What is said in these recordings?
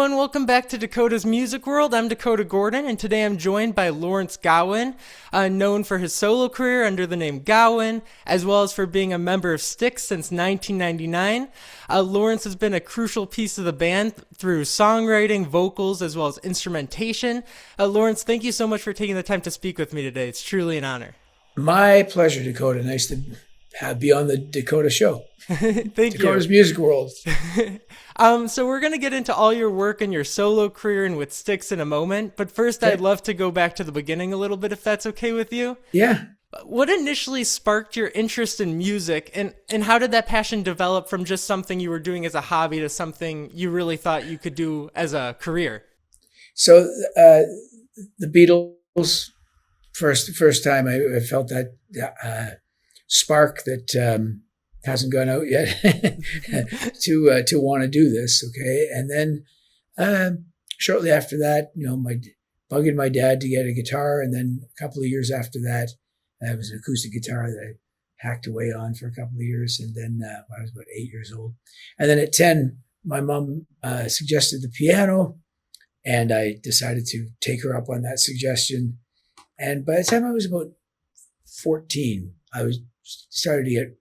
everyone. Welcome back to Dakota's Music World. I'm Dakota Gordon, and today I'm joined by Lawrence Gowan, known for his solo career under the name Gowan, as well as for being a member of Styx since 1999. Lawrence has been a crucial piece of the band through songwriting, vocals, as well as instrumentation. Lawrence, thank you so much for taking the time to speak with me today. It's truly an honor. My pleasure, Dakota. Nice to be on the Dakota show. Thank you. Dakota's Music World. So we're going to get into all your work and your solo career and with Styx in a moment. But first, Okay. I'd love to go back to the beginning a little bit, if that's okay with you. Yeah. What initially sparked your interest in music, and how did that passion develop from just something you were doing as a hobby to something you really thought you could do as a career? So the Beatles, first time I felt that spark that hasn't gone out yet to want to do this. Okay, and then shortly after that, bugging my dad to get a guitar, and then a couple of years after that, it was an acoustic guitar that I hacked away on for a couple of years, and then I was about 8 years old, and then at 10, my mom suggested the piano, and I decided to take her up on that suggestion. And by the time I was about 14, I was started to get,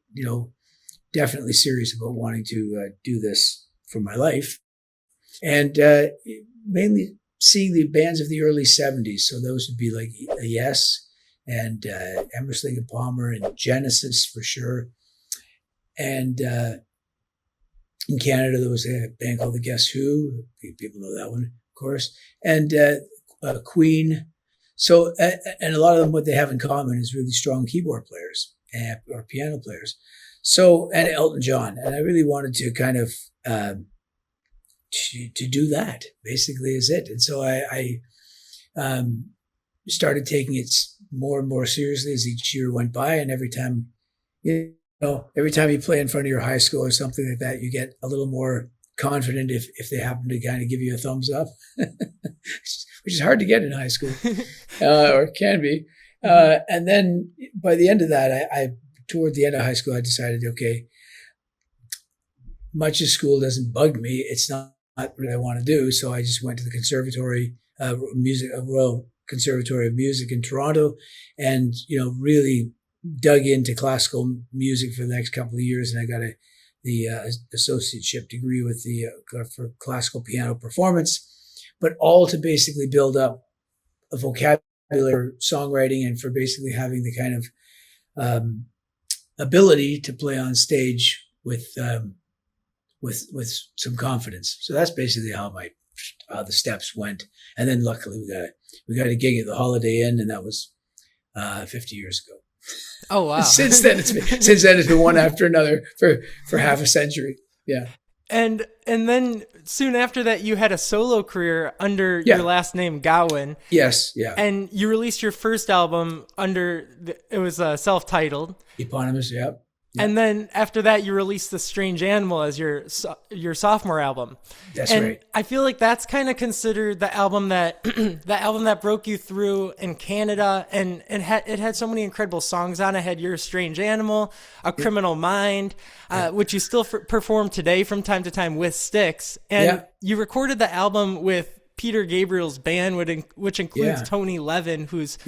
definitely serious about wanting to do this for my life. And mainly seeing the bands of the early 70s. So those would be like Yes and Emerson, Lake and Palmer and Genesis for sure. And in Canada, there was a band called the Guess Who. People know that one, of course. And Queen. So, and a lot of them, what they have in common is really strong keyboard players or piano players. So, and Elton John. And I really wanted to kind of, to do that basically is it. And so I started taking it more and more seriously as each year went by. And every time you play in front of your high school or something like that, you get a little more confident if they happen to kind of give you a thumbs up, which is hard to get in high school, or can be. And then by the end of that, toward the end of high school, I decided, okay, much of school doesn't bug me. It's not what I want to do. So I just went to the conservatory, Royal Conservatory of Music in Toronto, and, really dug into classical music for the next couple of years. And I got the associateship degree with for classical piano performance, but all to basically build up a vocabulary for songwriting and for basically having the kind of ability to play on stage with some confidence. So that's basically how the steps went. And then luckily we got a gig at the Holiday Inn, and that was 50 years ago. Oh wow! Since then it's been one after another for half a century. Yeah. And then soon after that, you had a solo career under your last name, Gowan. Yes, yeah. And you released your first album it was self-titled. Eponymous, yeah. And then after that, you released The Strange Animal as your sophomore album. That's and right. I feel like that's kind of considered the album that the album that broke you through in Canada, and it had so many incredible songs on it. It had Your Strange Animal, A Criminal Mind, which you still perform today from time to time with Styx. And you recorded the album with Peter Gabriel's band, which includes Tony Levin, who's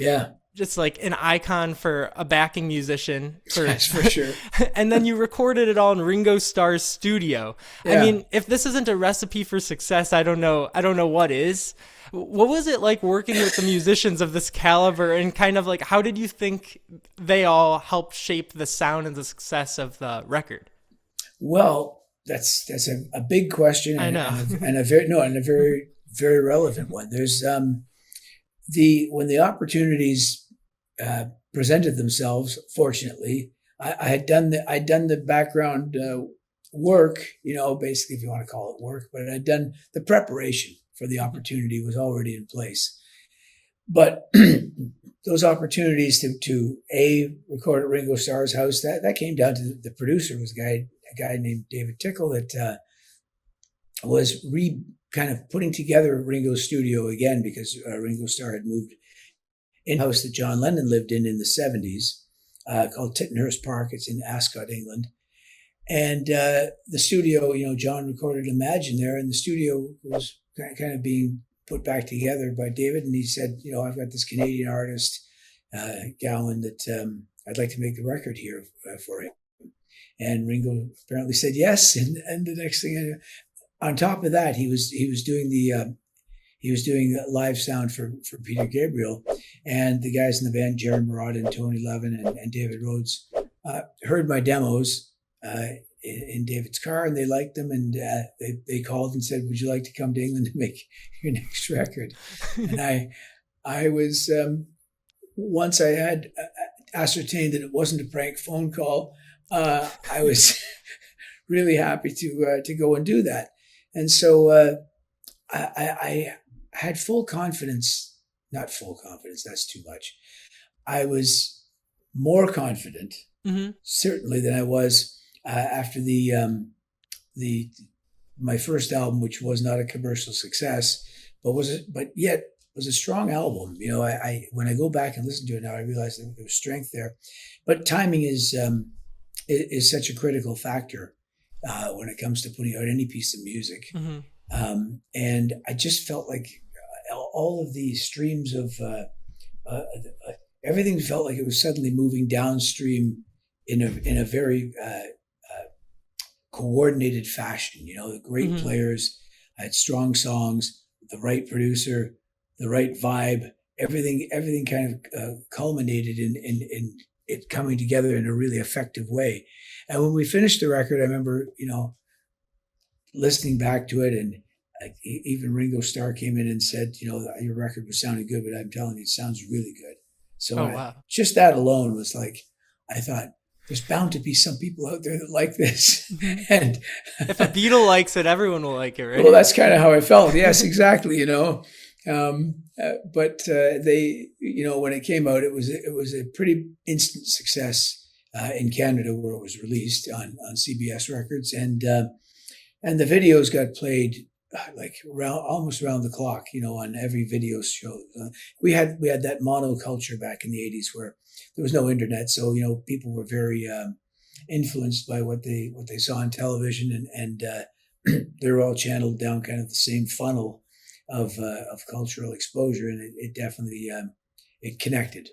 just like an icon for a backing musician. That's for sure. And then you recorded it all in Ringo Starr's studio. I mean, if this isn't a recipe for success, I don't know what is. What was it like working with the musicians of this caliber, and kind of like, how did you think they all helped shape the sound and the success of the record? Well, that's a big question. I know. and a very, very relevant one. There's when the opportunities presented themselves, fortunately, I'd done the background work, basically, if you want to call it work, but I'd done the preparation for the opportunity was already in place. But those opportunities to record at Ringo Starr's house, that came down to the producer was a guy named David Tickle that was kind of putting together Ringo's studio again, because Ringo Starr had moved in a house that John Lennon lived in the 70s, called Tittenhurst Park. It's in Ascot, England. And the studio, John recorded Imagine there, and the studio was kind of being put back together by David. And he said, I've got this Canadian artist, Gowan, that I'd like to make the record here for him. And Ringo apparently said yes. And the next thing, on top of that, he was doing the live sound for Peter Gabriel, and the guys in the band, Jerry Murad and Tony Levin and David Rhodes, heard my demos in David's car, and they liked them, and they called and said, "Would you like to come to England to make your next record?" And I was once I had ascertained that it wasn't a prank phone call, I was really happy to go and do that. And so I had full confidence, not full confidence, that's too much. I was more confident, certainly, than I was after my first album, which was not a commercial success, but yet was a strong album. When I go back and listen to it now, I realize that there was strength there. But timing is such a critical factor when it comes to putting out any piece of music. And I just felt like all of these streams of everything felt like it was suddenly moving downstream in a very coordinated fashion. Great players, I had strong songs, the right producer, the right vibe. Everything kind of culminated in it coming together in a really effective way. And when we finished the record, I remember, listening back to it, and even Ringo Starr came in and said, your record was sounding good, but I'm telling you, it sounds really good. So just that alone was like, I thought, there's bound to be some people out there that like this. And if a Beatle likes it, everyone will like it, right? Well, that's kind of how I felt. Yes, exactly. But they, when it came out, it was a pretty instant success in Canada, where it was released on CBS Records, and the videos got played like almost around the clock, on every video show. We had that monoculture back in the 80s where there was no internet, so people were very influenced by what they saw on television, and they were all channeled down kind of the same funnel of cultural exposure, and it definitely it connected.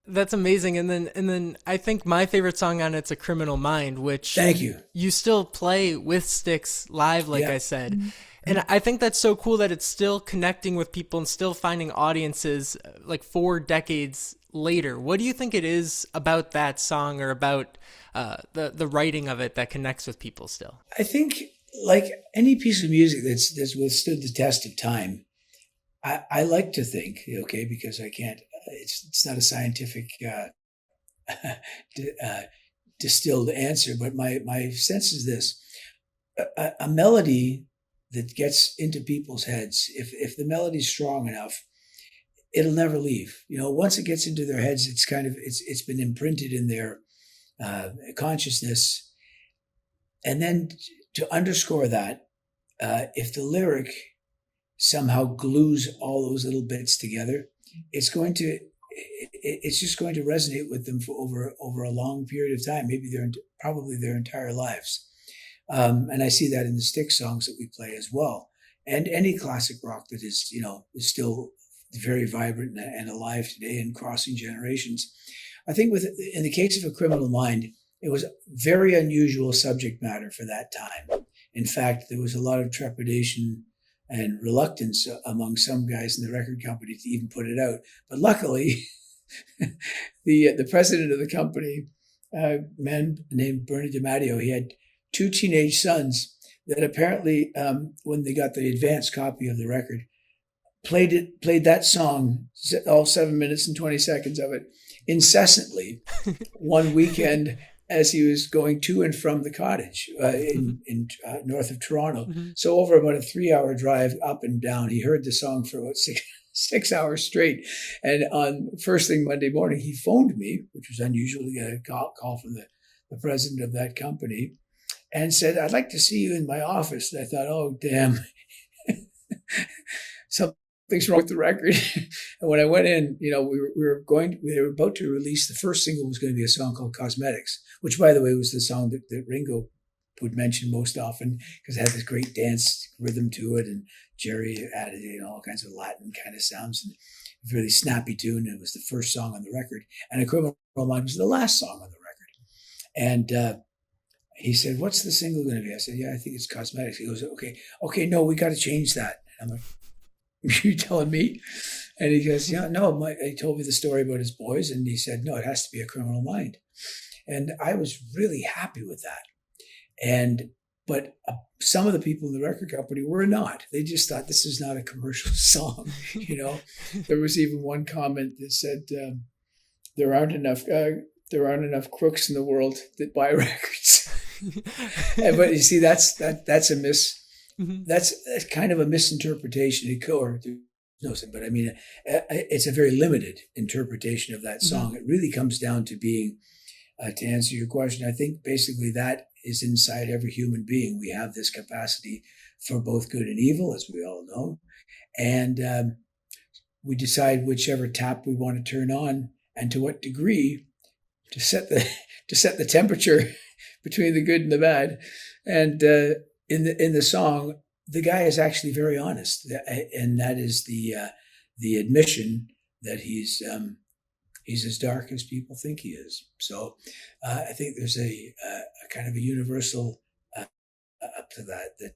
That's amazing. And then I think my favorite song on it's ACriminalMind, which thank you. You still play with Styx live, like I said. And I think that's so cool that it's still connecting with people and still finding audiences like 4 decades later. What do you think it is about that song, or about the writing of it, that connects with people still? I think, like any piece of music that's withstood the test of time, I like to think, because I can't, it's not a scientific distilled answer, but my sense is this: a melody that gets into people's heads, if the melody's strong enough, it'll never leave. Once it gets into their heads, it's been imprinted in their consciousness. And then to underscore that, if the lyric somehow glues all those little bits together, it's just going to resonate with them for over a long period of time, maybe probably their entire lives. And I see that in the Styx songs that we play as well, and any classic rock that is still very vibrant and alive today and crossing generations. I think in the case of ACriminalMind, it was very unusual subject matter for that time. In fact, there was a lot of trepidation and reluctance among some guys in the record company to even put it out. But luckily, the president of the company, a man named Bernie DiMatteo, he had 2 teenage sons that apparently, when they got the advanced copy of the record, played that song, all 7 minutes and 20 seconds of it, incessantly one weekend as he was going to and from the cottage in north of Toronto. So over about a 3-hour drive up and down, he heard the song for about six hours straight. And on first thing Monday morning, he phoned me, which was unusual to get a call from the president of that company, and said, "I'd like to see you in my office." And I thought, oh, damn, something's wrong with the record. And when I went in, we were about to release, the first single was going to be a song called Cosmetics, which, by the way, was the song that Ringo would mention most often because it had this great dance rhythm to it, and Jerry added all kinds of Latin kind of sounds, and a really snappy tune. It was the first song on the record, and A Criminal Mind was the last song on the record. And he said, "What's the single going to be?" I said, "Yeah, I think it's Cosmetics." He goes, "Okay, no, we got to change that." And I'm like, "You telling me?" And he goes, "Yeah, no." He told me the story about his boys, and he said, "No, it has to be A Criminal Mind." And I was really happy with that. But some of the people in the record company were not. They just thought this is not a commercial song. There was even one comment that said, "There aren't enough crooks in the world that buy records." But you see, that's kind of a misinterpretation. But I mean, it's a very limited interpretation of that song. It really comes down to being. To answer your question, I think basically that is inside every human being. We have this capacity for both good and evil, as we all know. And we decide whichever tap we want to turn on and to what degree to set the temperature between the good and the bad. And in the song, the guy is actually very honest. And that is the admission that he's as dark as people think he is. So I think there's a kind of a universal up to that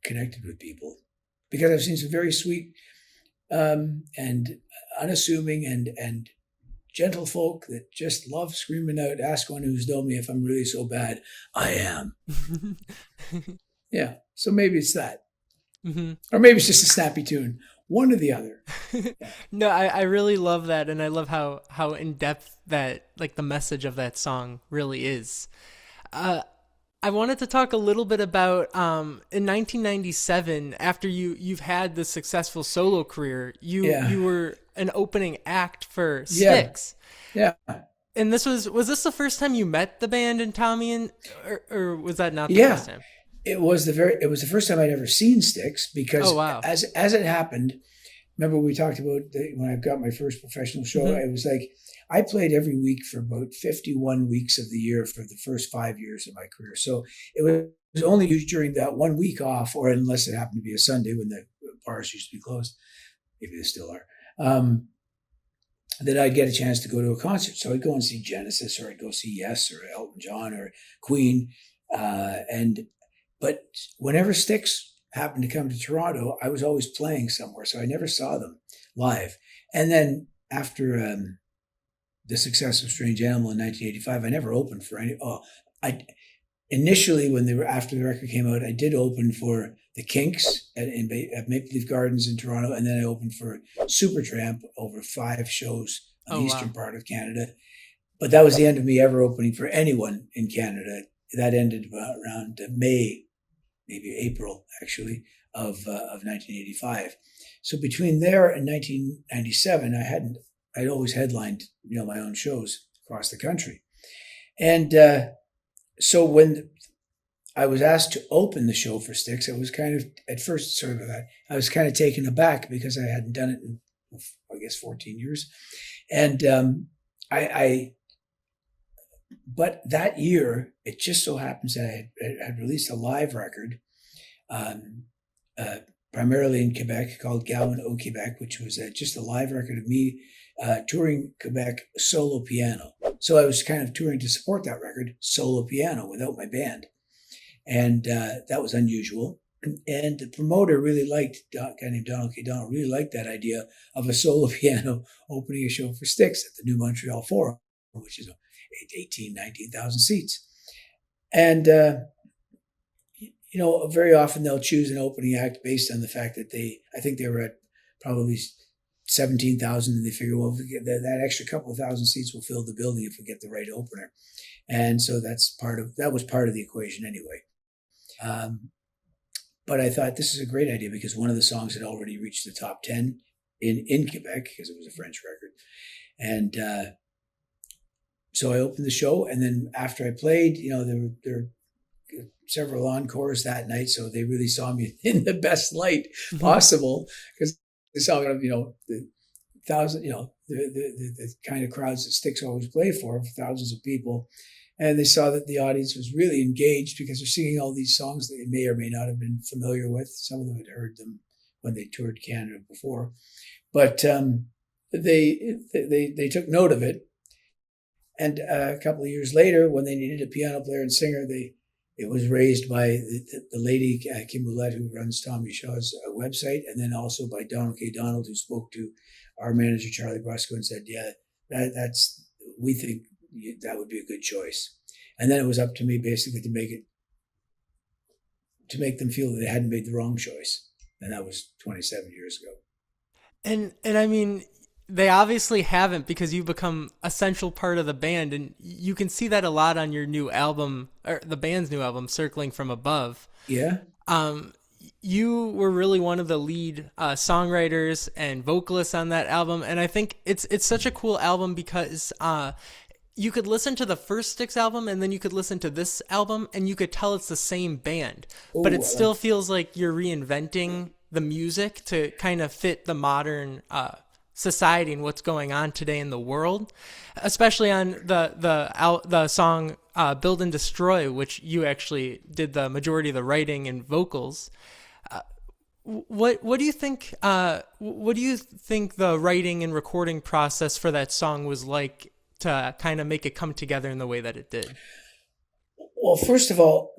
connected with people, because I've seen some very sweet and unassuming and gentle folk that just love screaming out, "Ask one who's known me if I'm really so bad. I am." Yeah. So maybe it's that. Or maybe it's just a snappy tune. One or the other. Yeah. No, I really love that, and I love how in depth that, like, the message of that song really is. I wanted to talk a little bit about in 1997, after you've had this successful solo career, you were an opening act for Styx. Yeah. And this was this the first time you met the band and Tommy, or was that not the first time? It was the first time I'd ever seen Styx, because as it happened, remember we talked about when I got my first professional show, it was like I played every week for about 51 weeks of the year for the first 5 years of my career. So it was only during that 1 week off, or unless it happened to be a Sunday when the bars used to be closed, maybe they still are, that I'd get a chance to go to a concert. So I'd go and see Genesis, or I'd go see Yes, or Elton John, or Queen, but whenever Styx happened to come to Toronto, I was always playing somewhere, so I never saw them live. And then after the success of Strange Animal in 1985, I never opened for any. Initially, after the record came out, I did open for the Kinks at Maple Leaf Gardens in Toronto, and then I opened for Supertramp over 5 shows on the eastern part of Canada. But that was the end of me ever opening for anyone in Canada. That ended around May, maybe April, actually, of 1985. So between there and 1997, I'd always headlined, my own shows across the country. And so when I was asked to open the show for Styx, I was kind of, at first, I was kind of taken aback, because I hadn't done it in, I guess, 14 years. And but that year, it just so happens that I had released a live record, primarily in Quebec, called Gowan au Québec, which was just a live record of me touring Quebec solo piano. So I was kind of touring to support that record, solo piano, without my band. And that was unusual. And the promoter really liked, a guy named Donald K. Donald, really liked that idea of a solo piano opening a show for Styx at the New Montreal Forum, which is 19,000 seats. And, very often they'll choose an opening act based on the fact that I think they were at probably 17,000, and they figure, well, that extra couple of thousand seats will fill the building if we get the right opener. And so that was part of the equation anyway. But I thought this is a great idea, because one of the songs had already reached the top 10 in Quebec, because it was a French record. And so I opened the show, and then after I played, there were several encores that night, so they really saw me in the best light possible, because they saw the thousand, the kind of crowds that Styx always play for thousands of people. And they saw that the audience was really engaged because they're singing all these songs that they may or may not have been familiar with. Some of them had heard them when they toured Canada before. But they took note of it. And a couple of years later, when they needed a piano player and singer, it was raised by the lady, Kim Boulette, who runs Tommy Shaw's website, and then also by Donald K. Donald, who spoke to our manager, Charlie Brusco, and said, yeah, we think that would be a good choice. And then it was up to me basically to make them feel that they hadn't made the wrong choice. And that was 27 years ago. And I mean, they obviously haven't, because you've become a central part of the band, and you can see that a lot on your new album, or the band's new album, Circling from Above. Yeah. You were really one of the lead songwriters and vocalists on that album, and I think it's such a cool album because you could listen to the first Styx album and then you could listen to this album and you could tell it's the same band, but it still feels like you're reinventing the music to kind of fit the modern society and what's going on today in the world, especially on the song Build and Destroy, which you actually did the majority of the writing and vocals. What do you think the writing and recording process for that song was like to kind of make it come together in the way that it did? Well, first of all,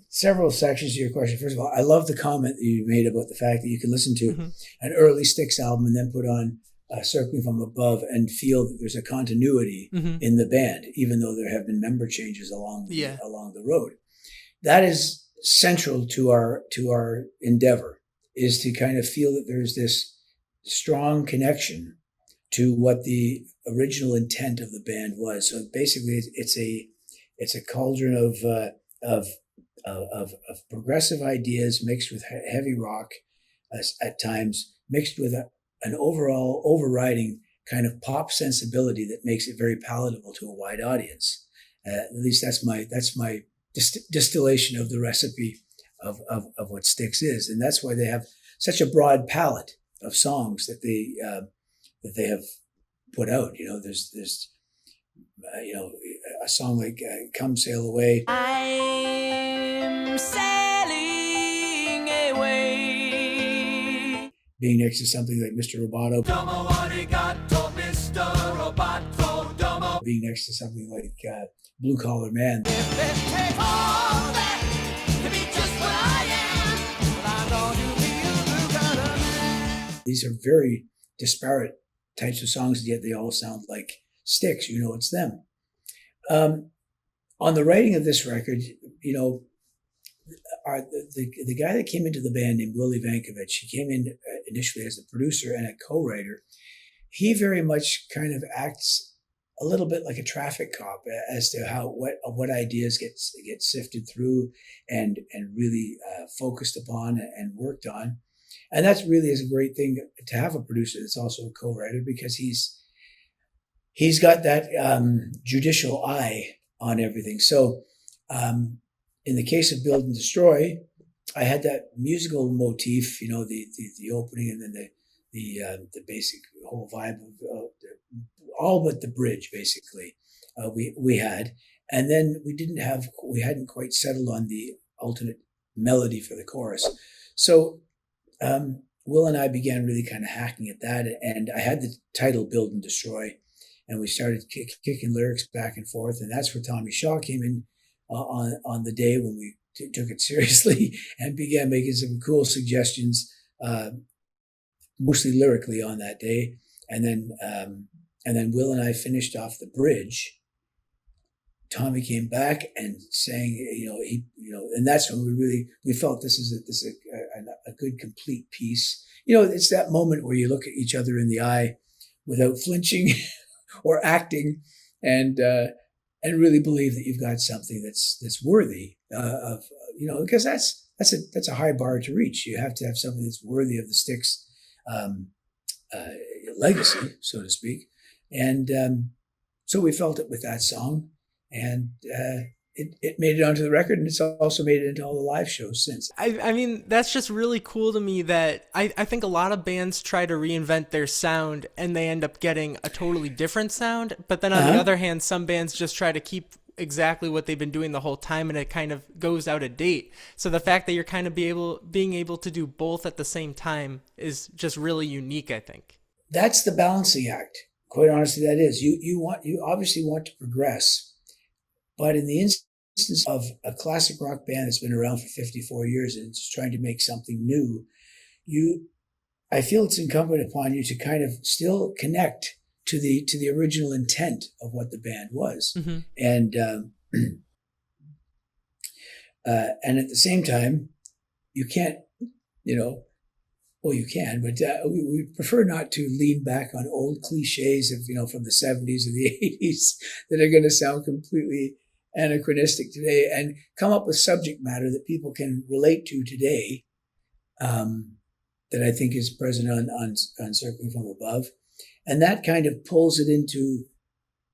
several sections to your question. First of all, I love the comment that you made about the fact that you can listen to an early Styx album and then put on Circling from Above and feel that there's a continuity in the band, even though there have been member changes along the road. That is central to our endeavor, is to kind of feel that there's this strong connection to what the original intent of the band was. So basically, it's a cauldron of progressive ideas mixed with heavy rock at times, mixed with an overall overriding kind of pop sensibility that makes it very palatable to a wide audience. At least that's my distillation of the recipe of what Styx is, and that's why they have such a broad palette of songs that they have put out. You know, there's a song like "Come Sail Away." I'm sailing away. Being next to something like Mr. Roboto. Domo arigato, Mr. Roboto, domo. Being next to something like Blue Collar Man. If it takes all that to be just what I am, I know you'll be a blue collar man. These are very disparate types of songs, and yet they all sound like Styx. You know, it's them. On the writing of this record, you know, the guy that came into the band named Willie Vankovich, he came in initially as a producer and a co-writer. He very much kind of acts a little bit like a traffic cop as to what ideas get sifted through and really focused upon and worked on. And that's really is a great thing to have a producer that's also a co-writer, because he's got that judicial eye on everything. So in the case of Build and Destroy, I had that musical motif, you know, the opening and then the basic whole vibe of all but the bridge, basically, we had. And then we hadn't quite settled on the alternate melody for the chorus. So Will and I began really kind of hacking at that, and I had the title Build and Destroy, and we started kicking lyrics back and forth, and that's where Tommy Shaw came in on the day when we took it seriously and began making some cool suggestions, mostly lyrically on that day, and then Will and I finished off the bridge. Tommy came back and sang, and that's when we felt this is a good complete piece. You know, it's that moment where you look at each other in the eye without flinching or acting, and really believe that you've got something that's worthy of, because that's a high bar to reach. You have to have something that's worthy of the Styx legacy, so to speak, and so we felt it with that song. And it made it onto the record, and it's also made it into all the live shows since. I mean, that's just really cool to me that I think a lot of bands try to reinvent their sound and they end up getting a totally different sound. But then on the other hand, some bands just try to keep exactly what they've been doing the whole time, and it kind of goes out of date. So the fact that you're kind of being able to do both at the same time is just really unique, I think. That's the balancing act. Quite honestly, that is. You obviously want to progress, but in the instance of a classic rock band that's been around for 54 years and it's trying to make something new, I feel it's incumbent upon you to kind of still connect to the original intent of what the band was, Mm-hmm. and and at the same time, you can't, well, you can, but we prefer not to lean back on old cliches of from the 70s or the 80s that are going to sound completely anachronistic today, and come up with subject matter that people can relate to today. That I think is present on Circling from Above. And that kind of pulls it into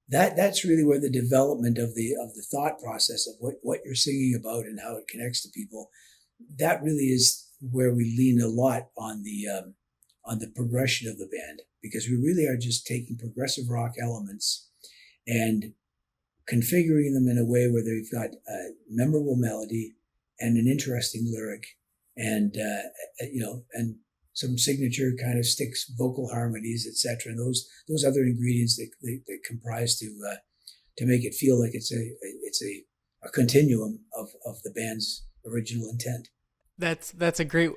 that's really where the development of the thought process of what you're singing about and how it connects to people, that really is where we lean a lot on the progression of the band, because we really are just taking progressive rock elements and configuring them in a way where they've got a memorable melody and an interesting lyric and and some signature kind of Styx vocal harmonies, etc. And those other ingredients that comprise to make it feel like it's a continuum of the band's original intent. That's a great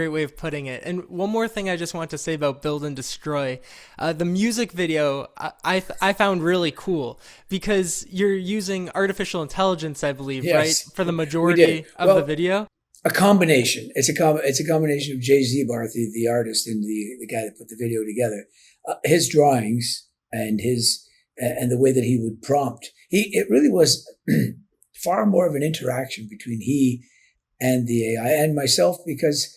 way of putting it. And one more thing I just want to say about Build and Destroy, the music video I found really cool because you're using artificial intelligence, I believe, Yes, right, for the majority of the video. A combination. It's a combination of Jay Zebarth, the artist and the guy that put the video together, his drawings and the way that he would prompt. It really was far more of an interaction between he and the AI and myself, because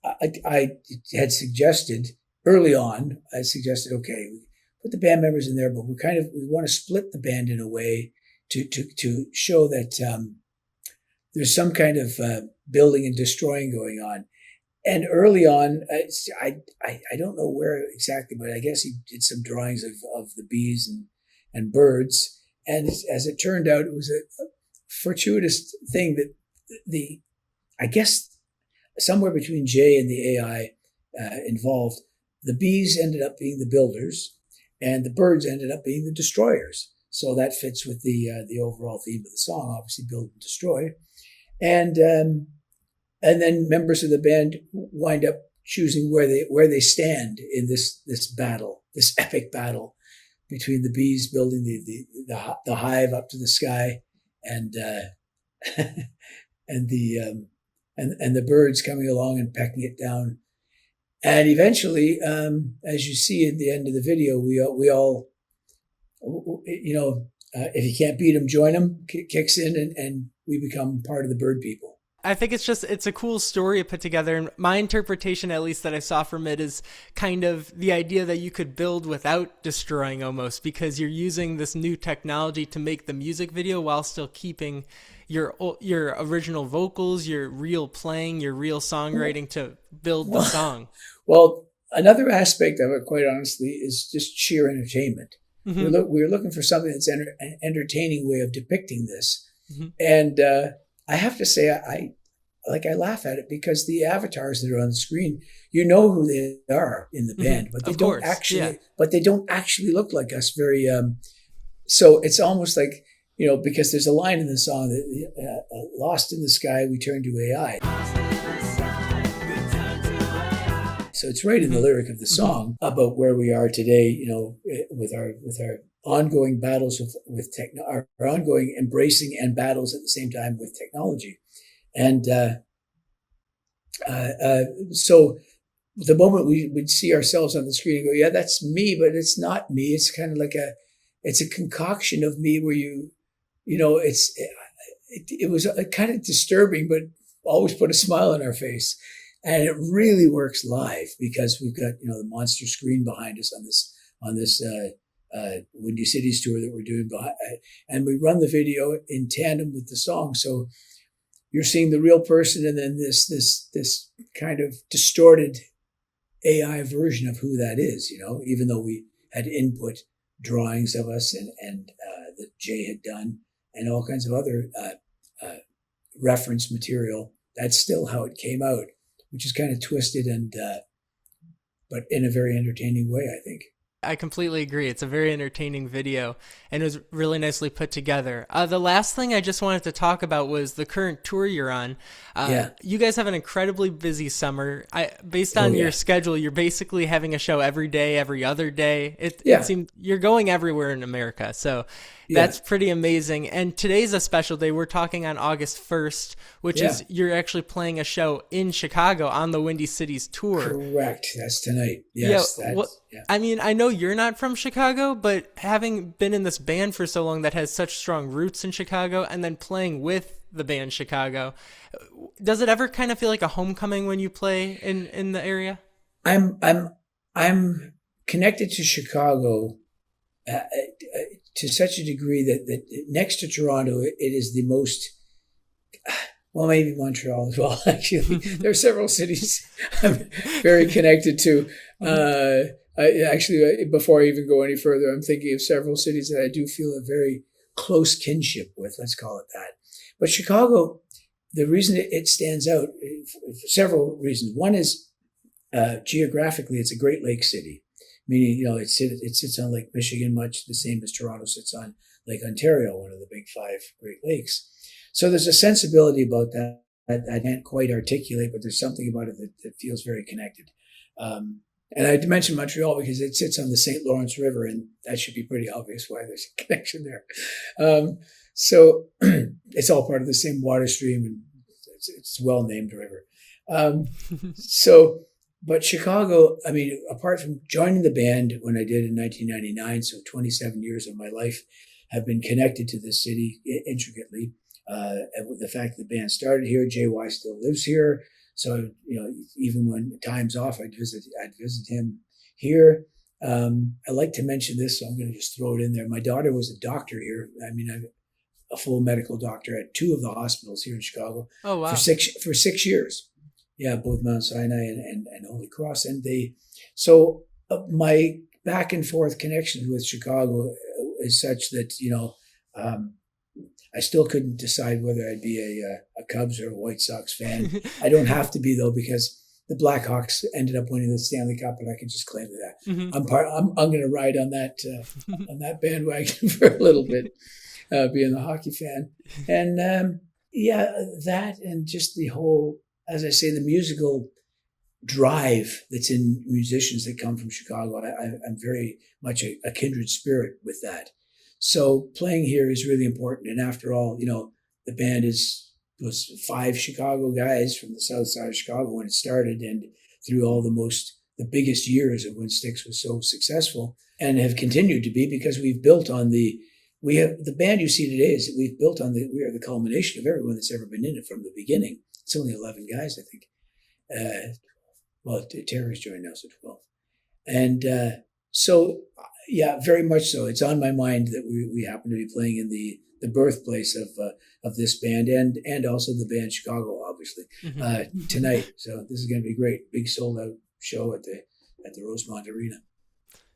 I had suggested early on. Okay, we put the band members in there, but we want to split the band in a way to show that. There's some kind of building and destroying going on. And early on, I don't know where exactly, but I guess he did some drawings of the bees and birds. And as it turned out, it was a fortuitous thing that I guess somewhere between Jay and the AI involved, the bees ended up being the builders and the birds ended up being the destroyers. So that fits with the overall theme of the song, obviously build and destroy. And then members of the band wind up choosing where they stand in this battle, this epic battle between the bees building the hive up to the sky, and and the birds coming along and pecking it down. And eventually, as you see at the end of the video, we all if you can't beat them, join them, kicks in, and we become part of the bird people. I think it's a cool story to put together. And my interpretation, at least that I saw from it, is kind of the idea that you could build without destroying almost, because you're using this new technology to make the music video while still keeping your original vocals, your real playing, your real songwriting to build the song. Well, another aspect of it, quite honestly, is just sheer entertainment. Mm-hmm. We're looking for something that's an entertaining way of depicting this. Mm-hmm. And I have to say, I laugh at it because the avatars that are on the screen, who they are in the band, but they don't actually look like us very. So it's almost like, because there's a line in the song that lost in the sky, we turn to AI. So it's right in the lyric of the song about where we are today, with our ongoing battles with our ongoing embracing and battles at the same time with technology. And so the moment we would see ourselves on the screen and go, yeah, that's me, but it's not me. It's kind of like it's a concoction of me where it was kind of disturbing, but always put a smile on our face. And it really works live because we've got, the monster screen behind us on this Windy Cities tour that we're doing behind, and we run the video in tandem with the song. So you're seeing the real person, and then this kind of distorted AI version of who that is. Even though we had input drawings of us and that Jay had done, and all kinds of other reference material. That's still how it came out, which is kind of twisted and but in a very entertaining way, I think. I completely agree. It's a very entertaining video, and it was really nicely put together. The last thing I just wanted to talk about was the current tour you're on. You guys have an incredibly busy summer. Based on your schedule, you're basically having a show every day, every other day. It seems you're going everywhere in America, so that's pretty amazing. And today's a special day. We're talking on August 1st, which is you're actually playing a show in Chicago on the Windy Cities tour. Correct. That's tonight. Yes. I mean, I know you're not from Chicago, but having been in this band for so long that has such strong roots in Chicago, and then playing with the band Chicago, does it ever kind of feel like a homecoming when you play in the area? I'm connected to Chicago to such a degree that next to Toronto, it is the most, well, maybe Montreal as well, actually. There are several cities I'm very connected to. Actually, before I even go any further, I'm thinking of several cities that I do feel a very close kinship with, let's call it that. But Chicago, the reason it stands out, for several reasons. One is geographically, it's a Great Lakes city, meaning, it sits on Lake Michigan, much the same as Toronto sits on Lake Ontario, one of the big 5 Great Lakes. So there's a sensibility about that I can't quite articulate, but there's something about it that feels very connected. And I mentioned Montreal because it sits on the St. Lawrence River, and that should be pretty obvious why there's a connection there. So it's all part of the same water stream, and it's a well-named river. But Chicago, I mean, apart from joining the band when I did in 1999, so 27 years of my life have been connected to this city intricately. And with the fact that the band started here, JY still lives here. So, even when time's off, I'd visit him here. I like to mention this, so I'm going to just throw it in there. My daughter was a doctor here. I mean, I'm a full medical doctor at 2 of the hospitals here in Chicago. Oh, wow. For 6 years. Yeah, both Mount Sinai and Holy Cross. And my back and forth connection with Chicago is such that, I still couldn't decide whether I'd be a Cubs or a White Sox fan. I don't have to be, though, because the Blackhawks ended up winning the Stanley Cup, and I can just claim that. Mm-hmm. I'm going to ride on that bandwagon for a little bit, being a hockey fan. And that and just the whole, as I say, the musical drive that's in musicians that come from Chicago. I'm very much a kindred spirit with that. So playing here is really important. And after all, the band was 5 Chicago guys from the south side of Chicago when it started, and through all the biggest years of when Styx was so successful, and have continued to be, because we've built on the band you see today is that we are the culmination of everyone that's ever been in it from the beginning. It's only 11 guys, I think. Terry's joined now, so 12. And very much so. It's on my mind that we happen to be playing in the birthplace of this band and also the band Chicago, obviously, tonight. So this is going to be great. Big sold out show at the Rosemont Arena.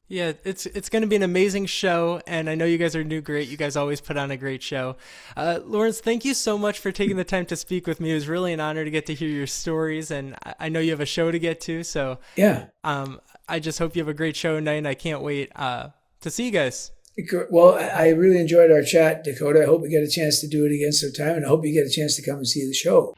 Yeah, it's going to be an amazing show, and I know you guys are new great. You guys always put on a great show. Lawrence, thank you so much for taking the time to speak with me. It was really an honor to get to hear your stories, and I know you have a show to get to, so yeah. I just hope you have a great show tonight, and I can't wait to see you guys. Well, I really enjoyed our chat, Dakota. I hope we get a chance to do it again sometime, and I hope you get a chance to come and see the show.